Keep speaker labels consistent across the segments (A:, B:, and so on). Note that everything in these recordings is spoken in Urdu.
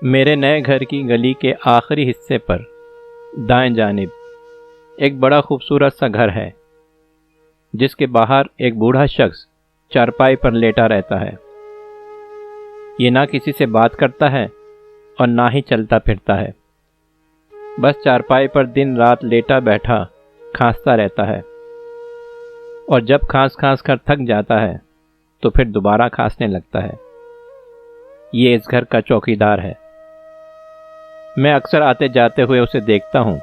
A: میرے نئے گھر کی گلی کے آخری حصے پر دائیں جانب ایک بڑا خوبصورت سا گھر ہے جس کے باہر ایک بوڑھا شخص چارپائی پر لیٹا رہتا ہے۔ یہ نہ کسی سے بات کرتا ہے اور نہ ہی چلتا پھرتا ہے، بس چارپائی پر دن رات لیٹا بیٹھا کھانستا رہتا ہے، اور جب کھانس کھانس کر تھک جاتا ہے تو پھر دوبارہ کھانسنے لگتا ہے۔ یہ اس گھر کا چوکیدار ہے۔ میں اکثر آتے جاتے ہوئے اسے دیکھتا ہوں،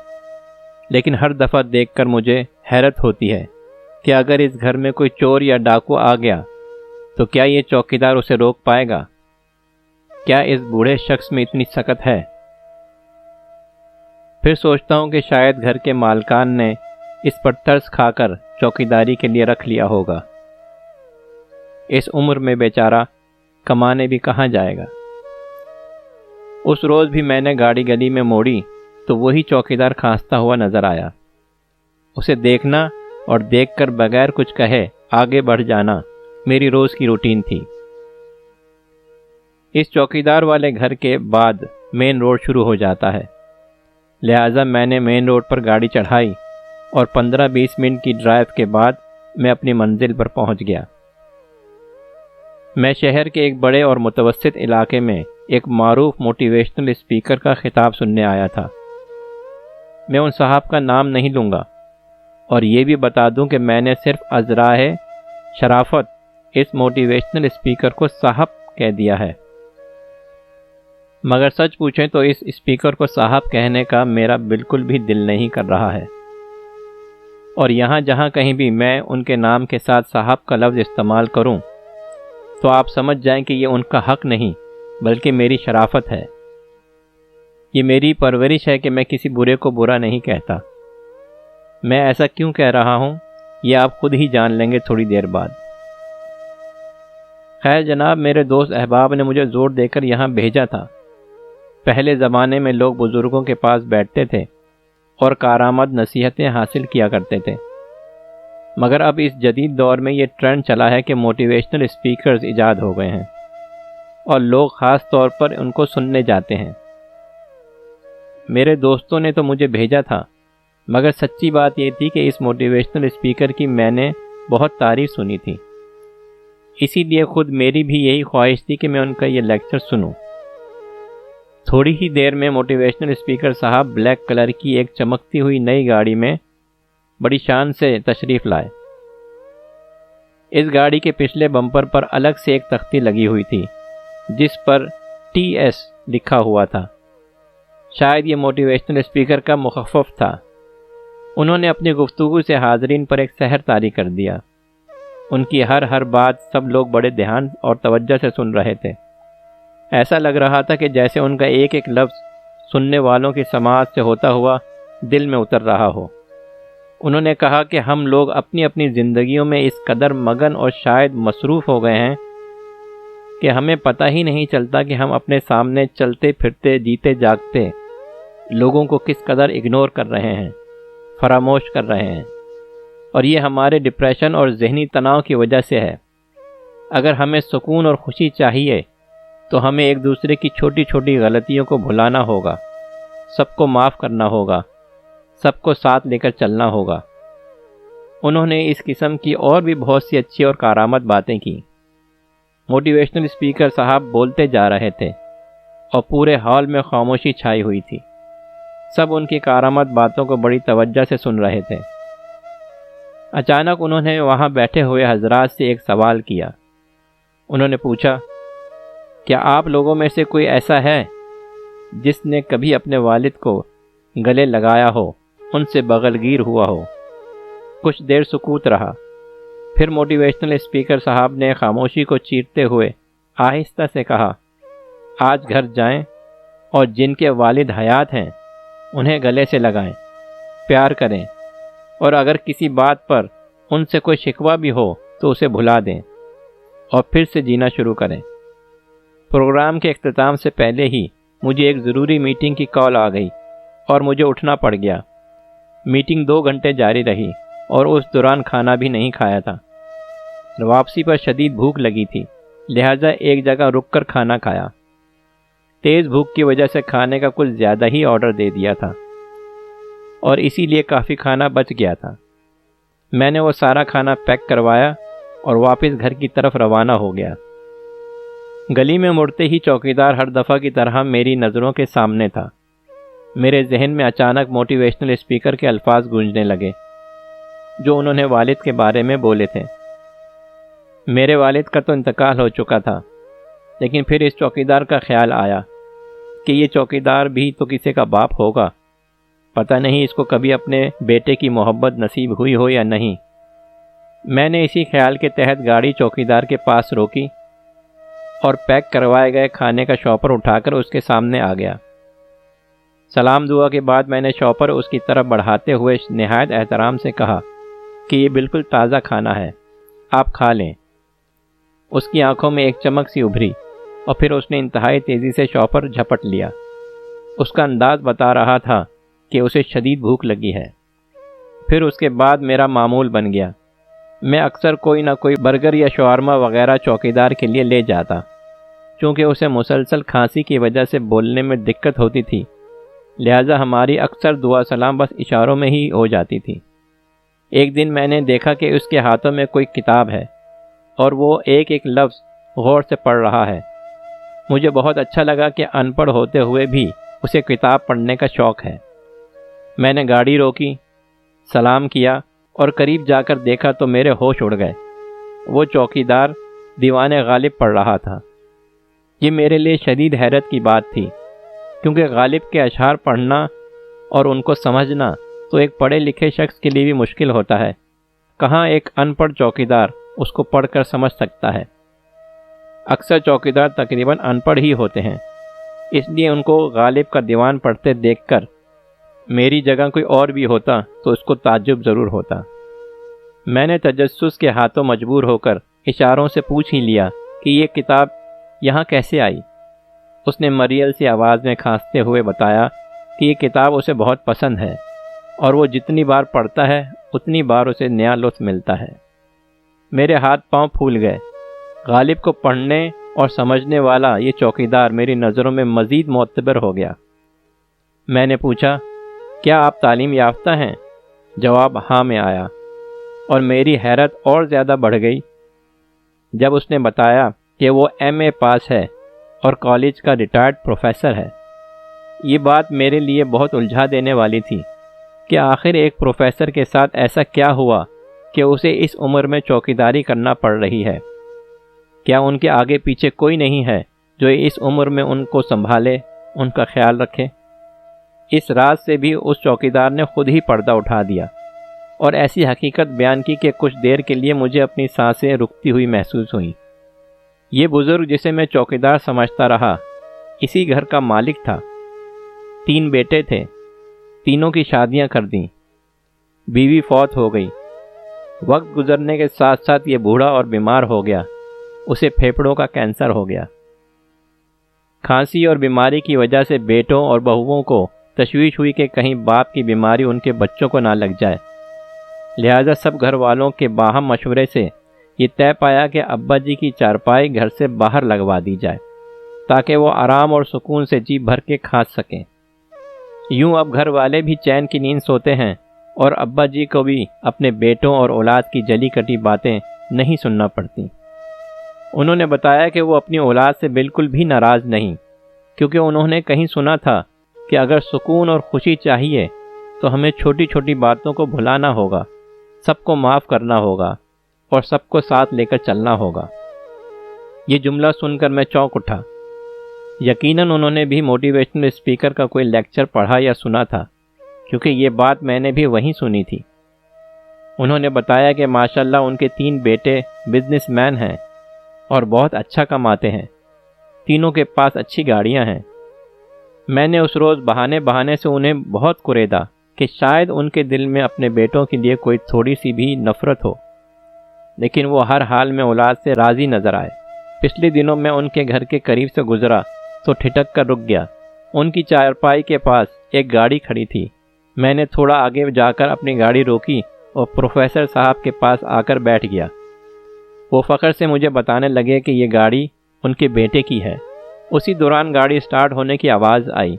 A: لیکن ہر دفعہ دیکھ کر مجھے حیرت ہوتی ہے کہ اگر اس گھر میں کوئی چور یا ڈاکو آ گیا تو کیا یہ چوکیدار اسے روک پائے گا؟ کیا اس بوڑھے شخص میں اتنی سکت ہے؟ پھر سوچتا ہوں کہ شاید گھر کے مالکان نے اس پر ترس کھا کر چوکیداری کے لیے رکھ لیا ہوگا۔ اس عمر میں بیچارہ کمانے بھی کہاں جائے گا؟ اس روز بھی میں نے گاڑی گلی میں موڑی تو وہی چوکیدار کھانستا ہوا نظر آیا۔ اسے دیکھنا اور دیکھ کر بغیر کچھ کہے آگے بڑھ جانا میری روز کی روٹین تھی۔ اس چوکیدار والے گھر کے بعد مین روڈ شروع ہو جاتا ہے، لہٰذا میں نے مین روڈ پر گاڑی چڑھائی اور 15-20 منٹ کی ڈرائیو کے بعد میں اپنی منزل پر پہنچ گیا۔ میں شہر کے ایک بڑے اور متوسط علاقے میں ایک معروف موٹیویشنل اسپیکر کا خطاب سننے آیا تھا۔ میں ان صاحب کا نام نہیں لوں گا اور یہ بھی بتا دوں کہ میں نے صرف ازرائے شرافت اس موٹیویشنل اسپیکر کو صاحب کہہ دیا ہے، مگر سچ پوچھیں تو اس اسپیکر کو صاحب کہنے کا میرا بالکل بھی دل نہیں کر رہا ہے، اور یہاں جہاں کہیں بھی میں ان کے نام کے ساتھ صاحب کا لفظ استعمال کروں تو آپ سمجھ جائیں کہ یہ ان کا حق نہیں بلکہ میری شرافت ہے۔ یہ میری پرورش ہے کہ میں کسی برے کو برا نہیں کہتا۔ میں ایسا کیوں کہہ رہا ہوں یہ آپ خود ہی جان لیں گے تھوڑی دیر بعد۔ خیر جناب، میرے دوست احباب نے مجھے زور دے کر یہاں بھیجا تھا۔ پہلے زمانے میں لوگ بزرگوں کے پاس بیٹھتے تھے اور کارآمد نصیحتیں حاصل کیا کرتے تھے، مگر اب اس جدید دور میں یہ ٹرینڈ چلا ہے کہ موٹیویشنل اسپیکرز ایجاد ہو گئے ہیں اور لوگ خاص طور پر ان کو سننے جاتے ہیں۔ میرے دوستوں نے تو مجھے بھیجا تھا، مگر سچی بات یہ تھی کہ اس موٹیویشنل اسپیکر کی میں نے بہت تعریف سنی تھی، اسی لیے خود میری بھی یہی خواہش تھی کہ میں ان کا یہ لیکچر سنوں۔ تھوڑی ہی دیر میں موٹیویشنل اسپیکر صاحب بلیک کلر کی ایک چمکتی ہوئی نئی گاڑی میں بڑی شان سے تشریف لائے۔ اس گاڑی کے پچھلے بمپر پر الگ سے ایک تختی لگی ہوئی تھی جس پر TS لکھا ہوا تھا۔ شاید یہ موٹیویشنل اسپیکر کا مخفف تھا۔ انہوں نے اپنی گفتگو سے حاضرین پر ایک سحر طاری کر دیا۔ ان کی ہر بات سب لوگ بڑے دھیان اور توجہ سے سن رہے تھے۔ ایسا لگ رہا تھا کہ جیسے ان کا ایک ایک لفظ سننے والوں کی سماعت سے ہوتا ہوا دل میں اتر رہا ہو۔ انہوں نے کہا کہ ہم لوگ اپنی اپنی زندگیوں میں اس قدر مگن اور شاید مصروف ہو گئے ہیں کہ ہمیں پتہ ہی نہیں چلتا کہ ہم اپنے سامنے چلتے پھرتے جیتے جاگتے لوگوں کو کس قدر اگنور کر رہے ہیں، فراموش کر رہے ہیں، اور یہ ہمارے ڈپریشن اور ذہنی تناؤ کی وجہ سے ہے۔ اگر ہمیں سکون اور خوشی چاہیے تو ہمیں ایک دوسرے کی چھوٹی چھوٹی غلطیوں کو بھلانا ہوگا، سب کو معاف کرنا ہوگا، سب کو ساتھ لے کر چلنا ہوگا۔ انہوں نے اس قسم کی اور بھی بہت سی اچھی اور کارآمد باتیں کی۔ موٹیویشنل اسپیکر صاحب بولتے جا رہے تھے اور پورے ہال میں خاموشی چھائی ہوئی تھی۔ سب ان کی کارآمد باتوں کو بڑی توجہ سے سن رہے تھے۔ اچانک انہوں نے وہاں بیٹھے ہوئے حضرات سے ایک سوال کیا۔ انہوں نے پوچھا، کیا آپ لوگوں میں سے کوئی ایسا ہے جس نے کبھی اپنے والد کو گلے لگایا ہو، ان سے بغلگیر ہوا ہو؟ کچھ دیر سکوت رہا، پھر موٹیویشنل اسپیکر صاحب نے خاموشی کو چیرتے ہوئے آہستہ سے کہا، آج گھر جائیں اور جن کے والد حیات ہیں انہیں گلے سے لگائیں، پیار کریں، اور اگر کسی بات پر ان سے کوئی شکوہ بھی ہو تو اسے بھلا دیں اور پھر سے جینا شروع کریں۔ پروگرام کے اختتام سے پہلے ہی مجھے ایک ضروری میٹنگ کی کال آ گئی اور مجھے اٹھنا پڑ گیا۔ میٹنگ 2 گھنٹے جاری رہی اور اس دوران کھانا بھی نہیں کھایا تھا۔ واپسی پر شدید بھوک لگی تھی، لہٰذا ایک جگہ رک کر کھانا کھایا۔ تیز بھوک کی وجہ سے کھانے کا کچھ زیادہ ہی آرڈر دے دیا تھا اور اسی لیے کافی کھانا بچ گیا تھا۔ میں نے وہ سارا کھانا پیک کروایا اور واپس گھر کی طرف روانہ ہو گیا۔ گلی میں مڑتے ہی چوکیدار ہر دفعہ کی طرح میری نظروں کے سامنے تھا۔ میرے ذہن میں اچانک موٹیویشنل اسپیکر کے الفاظ گونجنے لگے جو انہوں نے والد کے بارے میں بولے تھے۔ میرے والد کا تو انتقال ہو چکا تھا، لیکن پھر اس چوکیدار کا خیال آیا کہ یہ چوکیدار بھی تو کسی کا باپ ہوگا، پتہ نہیں اس کو کبھی اپنے بیٹے کی محبت نصیب ہوئی ہو یا نہیں۔ میں نے اسی خیال کے تحت گاڑی چوکیدار کے پاس روکی اور پیک کروائے گئے کھانے کا شاپر اٹھا کر اس کے سامنے آ گیا۔ سلام دعا کے بعد میں نے شاپر اس کی طرف بڑھاتے ہوئے نہایت احترام سے کہا کہ یہ بالکل تازہ کھانا ہے، آپ کھا لیں۔ اس کی آنکھوں میں ایک چمک سی ابھری اور پھر اس نے انتہائی تیزی سے شاپر جھپٹ لیا۔ اس کا انداز بتا رہا تھا کہ اسے شدید بھوک لگی ہے۔ پھر اس کے بعد میرا معمول بن گیا، میں اکثر کوئی نہ کوئی برگر یا شاورما وغیرہ چوکیدار کے لیے لے جاتا، چونکہ اسے مسلسل کھانسی کی وجہ سے بولنے میں دقت ہوتی تھی، لہٰذا ہماری اکثر دعا سلام بس اشاروں میں ہی ہو جاتی تھی۔ ایک دن میں نے دیکھا کہ اس کے ہاتھوں میں کوئی کتاب ہے اور وہ ایک ایک لفظ غور سے پڑھ رہا ہے۔ مجھے بہت اچھا لگا کہ ان پڑھ ہوتے ہوئے بھی اسے کتاب پڑھنے کا شوق ہے۔ میں نے گاڑی روکی، سلام کیا اور قریب جا کر دیکھا تو میرے ہوش اڑ گئے۔ وہ چوکیدار دیوان غالب پڑھ رہا تھا۔ یہ میرے لیے شدید حیرت کی بات تھی، کیونکہ غالب کے اشعار پڑھنا اور ان کو سمجھنا تو ایک پڑھے لکھے شخص کے لیے بھی مشکل ہوتا ہے، کہاں ایک ان پڑھ چوکیدار اس کو پڑھ کر سمجھ سکتا ہے۔ اکثر چوکیدار تقریباً ان پڑھ ہی ہوتے ہیں، اس لیے ان کو غالب کا دیوان پڑھتے دیکھ کر میری جگہ کوئی اور بھی ہوتا تو اس کو تعجب ضرور ہوتا۔ میں نے تجسس کے ہاتھوں مجبور ہو کر اشاروں سے پوچھ ہی لیا کہ یہ کتاب یہاں کیسے آئی۔ اس نے مریل سی آواز میں کھانستے ہوئے بتایا کہ یہ کتاب اسے بہت پسند ہے اور وہ جتنی بار پڑھتا ہے اتنی بار اسے نیا لطف ملتا ہے۔ میرے ہاتھ پاؤں پھول گئے۔ غالب کو پڑھنے اور سمجھنے والا یہ چوکیدار میری نظروں میں مزید معتبر ہو گیا۔ میں نے پوچھا، کیا آپ تعلیم یافتہ ہیں؟ جواب ہاں میں آیا اور میری حیرت اور زیادہ بڑھ گئی جب اس نے بتایا کہ وہ MA پاس ہے اور کالج کا ریٹائرڈ پروفیسر ہے۔ یہ بات میرے لیے بہت الجھا دینے والی تھی کہ آخر ایک پروفیسر کے ساتھ ایسا کیا ہوا کہ اسے اس عمر میں چوکیداری کرنا پڑ رہی ہے۔ کیا ان کے آگے پیچھے کوئی نہیں ہے جو اس عمر میں ان کو سنبھالے، ان کا خیال رکھے؟ اس راز سے بھی اس چوکیدار نے خود ہی پردہ اٹھا دیا اور ایسی حقیقت بیان کی کہ کچھ دیر کے لیے مجھے اپنی سانسیں رکتی ہوئی محسوس ہوئیں۔ یہ بزرگ جسے میں چوکیدار سمجھتا رہا اسی گھر کا مالک تھا۔ 3 بیٹے تھے، تینوں کی شادیاں کر دیں، بیوی فوت ہو گئی۔ وقت گزرنے کے ساتھ ساتھ یہ بوڑھا اور بیمار ہو گیا، اسے پھیپھڑوں کا کینسر ہو گیا۔ کھانسی اور بیماری کی وجہ سے بیٹوں اور بہوؤں کو تشویش ہوئی کہ کہیں باپ کی بیماری ان کے بچوں کو نہ لگ جائے، لہذا سب گھر والوں کے باہم مشورے سے یہ طے پایا کہ ابا جی کی چارپائی گھر سے باہر لگوا دی جائے تاکہ وہ آرام اور سکون سے جی بھر کے کھا سکیں۔ یوں اب گھر والے بھی چین کی نیند سوتے ہیں اور ابا جی کو بھی اپنے بیٹوں اور اولاد کی جلی کٹی باتیں نہیں سننا پڑتی۔ انہوں نے بتایا کہ وہ اپنی اولاد سے بالکل بھی ناراض نہیں، کیونکہ انہوں نے کہیں سنا تھا کہ اگر سکون اور خوشی چاہیے تو ہمیں چھوٹی چھوٹی باتوں کو بھلانا ہوگا، سب کو معاف کرنا ہوگا اور سب کو ساتھ لے کر چلنا ہوگا۔ یہ جملہ سن کر میں چونک اٹھا۔ یقیناً انہوں نے بھی موٹیویشنل اسپیکر کا کوئی لیکچر پڑھا یا سنا تھا، کیونکہ یہ بات میں نے بھی وہیں سنی تھی۔ انہوں نے بتایا کہ ماشاءاللہ ان کے 3 بیٹے بزنس مین ہیں اور بہت اچھا کماتے ہیں، تینوں کے پاس اچھی گاڑیاں ہیں۔ میں نے اس روز بہانے سے انہیں بہت کوریدا کہ شاید ان کے دل میں اپنے بیٹوں کے لیے کوئی تھوڑی سی بھی نفرت ہو، لیکن وہ ہر حال میں اولاد سے راضی نظر آئے۔ پچھلے دنوں میں ان کے گھر کے قریب سے گزرا تو ٹھٹک کر رک گیا۔ ان کی چارپائی کے پاس ایک گاڑی کھڑی تھی۔ میں نے تھوڑا آگے جا کر اپنی گاڑی روکی اور پروفیسر صاحب کے پاس آ کر بیٹھ گیا۔ وہ فخر سے مجھے بتانے لگے کہ یہ گاڑی ان کے بیٹے کی ہے اسی دوران گاڑی سٹارٹ ہونے کی آواز آئی۔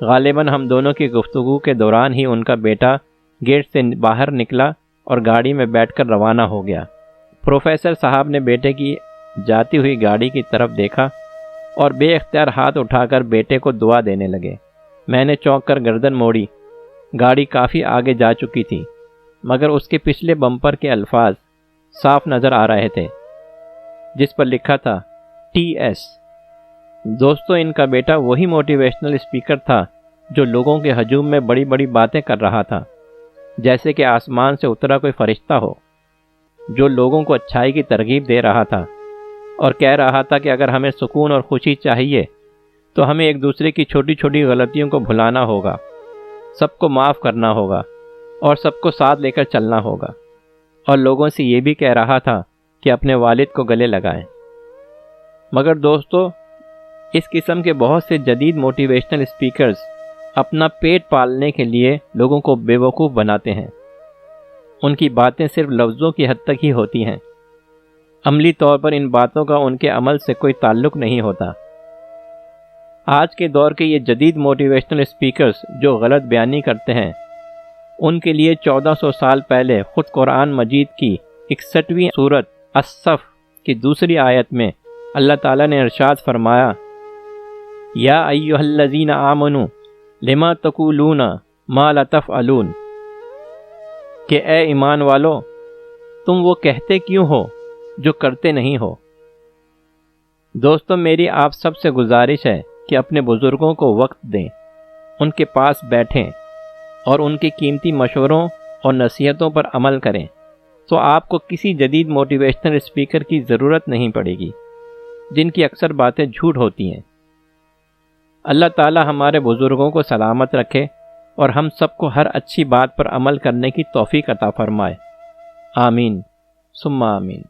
A: غالباً ہم دونوں کی گفتگو کے دوران ہی ان کا بیٹا گیٹ سے باہر نکلا اور گاڑی میں بیٹھ کر روانہ ہو گیا۔ پروفیسر صاحب نے بیٹے کی جاتی ہوئی گاڑی کی طرف دیکھا اور بے اختیار ہاتھ اٹھا کر بیٹے کو دعا دینے لگے۔ میں نے چونک کر گردن موڑی۔ گاڑی کافی آگے جا چکی تھی، مگر اس کے پچھلے بمپر کے الفاظ صاف نظر آ رہے تھے، جس پر لکھا تھا TS۔ دوستو، ان کا بیٹا وہی موٹیویشنل اسپیکر تھا جو لوگوں کے ہجوم میں بڑی بڑی باتیں کر رہا تھا، جیسے کہ آسمان سے اترا کوئی فرشتہ ہو، جو لوگوں کو اچھائی کی ترغیب دے رہا تھا اور کہہ رہا تھا کہ اگر ہمیں سکون اور خوشی چاہیے تو ہمیں ایک دوسرے کی چھوٹی چھوٹی غلطیوں کو بھلانا ہوگا، سب کو معاف کرنا ہوگا اور سب کو ساتھ لے کر چلنا ہوگا، اور لوگوں سے یہ بھی کہہ رہا تھا کہ اپنے والد کو گلے لگائیں۔ مگر دوستو، اس قسم کے بہت سے جدید موٹیویشنل اسپیکرز اپنا پیٹ پالنے کے لیے لوگوں کو بے وقوف بناتے ہیں۔ ان کی باتیں صرف لفظوں کی حد تک ہی ہوتی ہیں، عملی طور پر ان باتوں کا ان کے عمل سے کوئی تعلق نہیں ہوتا۔ آج کے دور کے یہ جدید موٹیویشنل اسپیکرز جو غلط بیانی کرتے ہیں، ان کے لیے 1400 سال پہلے خود قرآن مجید کی 61ویں سورت الصف کی دوسری آیت میں اللہ تعالیٰ نے ارشاد فرمایا، یا ایھا الذین آمنوا لما تقولون ما لا تفعلون، کہ اے ایمان والو، تم وہ کہتے کیوں ہو جو کرتے نہیں ہو۔ دوستو، میری آپ سب سے گزارش ہے کہ اپنے بزرگوں کو وقت دیں، ان کے پاس بیٹھیں اور ان کے قیمتی مشوروں اور نصیحتوں پر عمل کریں، تو آپ کو کسی جدید موٹیویشنل اسپیکر کی ضرورت نہیں پڑے گی، جن کی اکثر باتیں جھوٹ ہوتی ہیں۔ اللہ تعالی ہمارے بزرگوں کو سلامت رکھے اور ہم سب کو ہر اچھی بات پر عمل کرنے کی توفیق عطا فرمائے۔ آمین ثم آمین۔